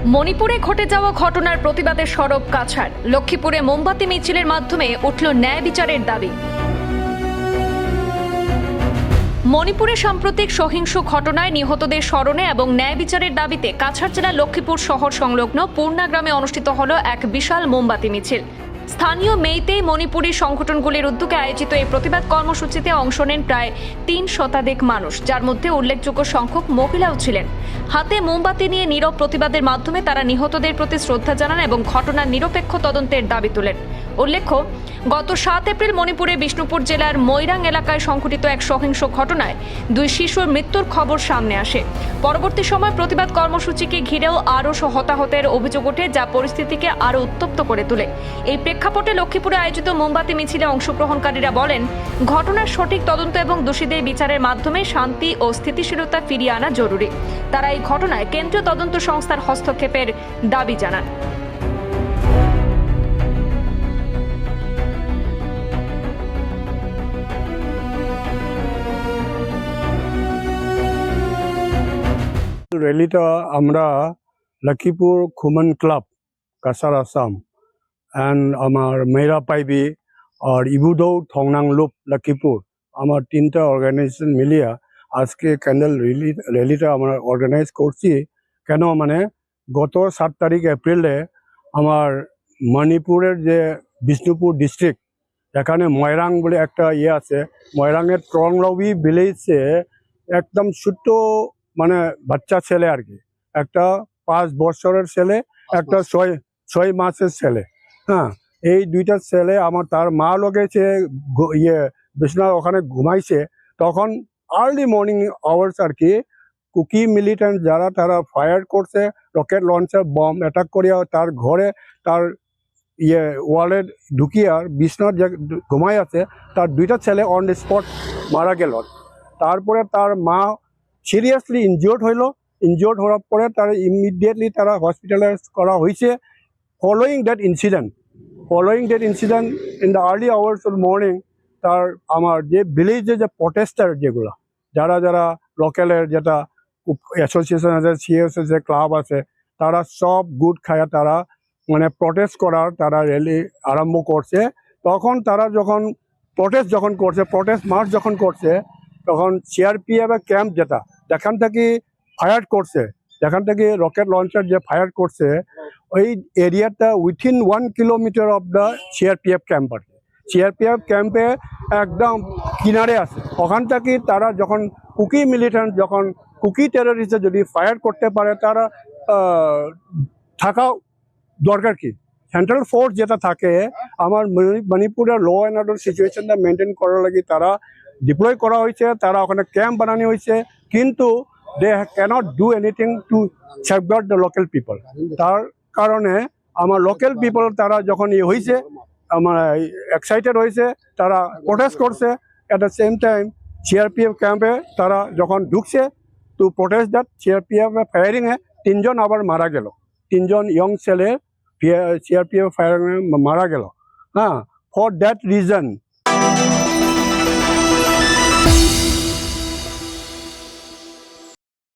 মণিপুরে ঘটে যাওয়া ঘটনার প্রতিবাদে সরব কাছাড়। লক্ষ্মীপুরে মোমবাতি মিছিলের মাধ্যমে উঠল ন্যায় বিচারের দাবি। মণিপুরে সাম্প্রতিক সহিংস ঘটনায় নিহতদের স্মরণে এবং ন্যায় বিচারের দাবিতে কাছাড় জেলার লক্ষ্মীপুর শহর সংলগ্ন পূর্ণা গ্রামে অনুষ্ঠিত হল এক বিশাল মোমবাতি মিছিল। স্থানীয় মেইতেই মণিপুরী সংগঠনগুলির উদ্যোগে আয়োজিত এই প্রতিবাদ কর্মসূচিতে অংশ নেন প্রায় ৩ শতাধিক মানুষ, যার মধ্যে উল্লেখযোগ্য সংখ্যক মহিলাও ছিলেন। হাতে মোমবাতি নিয়ে নীরব প্রতিবাদের মাধ্যমে তারা নিহতদের প্রতি শ্রদ্ধা জানান এবং ঘটনার নিরপেক্ষ তদন্তের দাবি তোলেন। উল্লেখ্য, গত ৭ এপ্রিল মণিপুরে বিষ্ণুপুর জেলার মৈরাং এলাকায় সংঘটিত এক সহিংস ঘটনায় ২ শিশুর মৃত্যুর খবর সামনে আসে। পরবর্তী সময় প্রতিবাদ কর্মসূচিকে ঘিরেও আরও হতাহতের অভিযোগ ওঠে, যা পরিস্থিতিকে আরও উত্তপ্ত করে তোলে। এই প্রেক্ষাপটে লক্ষ্মীপুরে আয়োজিত মোমবাতি মিছিলে অংশগ্রহণকারীরা বলেন, ঘটনার সঠিক তদন্ত এবং দোষীদের বিচারের মাধ্যমে শান্তি ও স্থিতিশীলতা ফিরিয়ে আনা জরুরি। তারা এই ঘটনায় কেন্দ্রীয় তদন্ত সংস্থার হস্তক্ষেপের দাবি জানান। র্যালিটা আমরা লক্ষ্মীপুর খুমন ক্লাব কাছাড় আসাম অ্যান্ড আমার মেরা পাইবি আর ইবুদৌ থংনাং লুপ লক্ষ্মীপুর আমার 3টা অর্গানাইজেশন মিলিয়ে আজকে ক্যান্ডেল র্যালিটা আমরা অর্গানাইজ করছি। কেন মানে গত 7 তারিখ এপ্রিলে আমার মণিপুরের যে বিষ্ণুপুর ডিস্ট্রিক্ট এখানে ময়রাং বলে একটা আছে, ময়রাংয়ের ট্রংলবি ভিলেজে একদম ছোট্ট মানে বাচ্চা ছেলে আর কি, একটা 5 বছরের ছেলে, একটা 6 মাসের ছেলে। হ্যাঁ, এই 2টা ছেলে আমার তার মা লগেছে বিছনার ওখানে ঘুমাইছে। তখন আর্লি মর্নিং আওয়ার্স আর কি কুকি মিলিটেন্ট যারা তারা ফায়ার করছে, রকেট লঞ্চার বম অ্যাটাক করিয়া তার ঘরে তার ওয়ালের ঢুকিয়ে আর বিছনার যে ঘুমাই আছে তার 2টা ছেলে অন দ্য স্পট মারা গেল। তারপরে তার মা সিরিয়াসলি ইনজিওর্ড হইল। ইনজিওর্ড হওয়ার পরে তারা ইমিডিয়েটলি তারা হসপিটালাইজ করা হয়েছে। Following that incident in the early hours of morning তার আমার যে ভিলেজে যে প্রটেস্টার যেগুলো যারা যারা লোকালের যেটা অ্যাসোসিয়েশন আছে, সিএসএস যে ক্লাব আছে, তারা সব গুড খায়া তারা মানে প্রটেস্ট করার তারা র্যালি আরম্ভ করছে। তখন তারা যখন প্রটেস্ট মার্চ যখন করছে তখন সিআরপিএফ ক্যাম্প যেখান থেকে ফায়ার করছে, যেখান থেকে রকেট লঞ্চার যে ফায়ার করছে ওই এরিয়াটা within 1 kilometre of the CRPF camp আছে। সিআরপিএফ ক্যাম্পে একদম কিনারে আছে। ওখান থেকে তারা যখন কুকি মিলিটেন্ট যখন কুকি টেররিস্টে যদি ফায়ার করতে পারে তারা থাকা দরকার কি? সেন্ট্রাল ফোর্স যেটা থাকে আমার মণিপুরের ল অ্যান্ড অর্ডার সিচুয়েশনটা মেনটেন করার লাগে তারা ডিপ্লয় করা হয়েছে, তারা ওখানে ক্যাম্প বানানো হয়েছে, কিন্তু they can't do anything to safeguard the local people. তার কারণে আমার লোকাল পিপল তারা যখন হয়েছে আমার এক্সাইটেড হয়েছে, তারা প্রোটেস্ট করছে। At the same time CRPF ক্যাম্পে তারা যখন ঢুকছে টু প্রোটেস্ট দ্যাট সিআরপিএফ ফায়ারিংয়ে 3 জন আবার মারা গেল, 3 জন ইয়ং ছেলে সিআরপিএফ ফায়ারিংয়ে মারা গেল। হ্যাঁ, ফর দ্যাট রিজন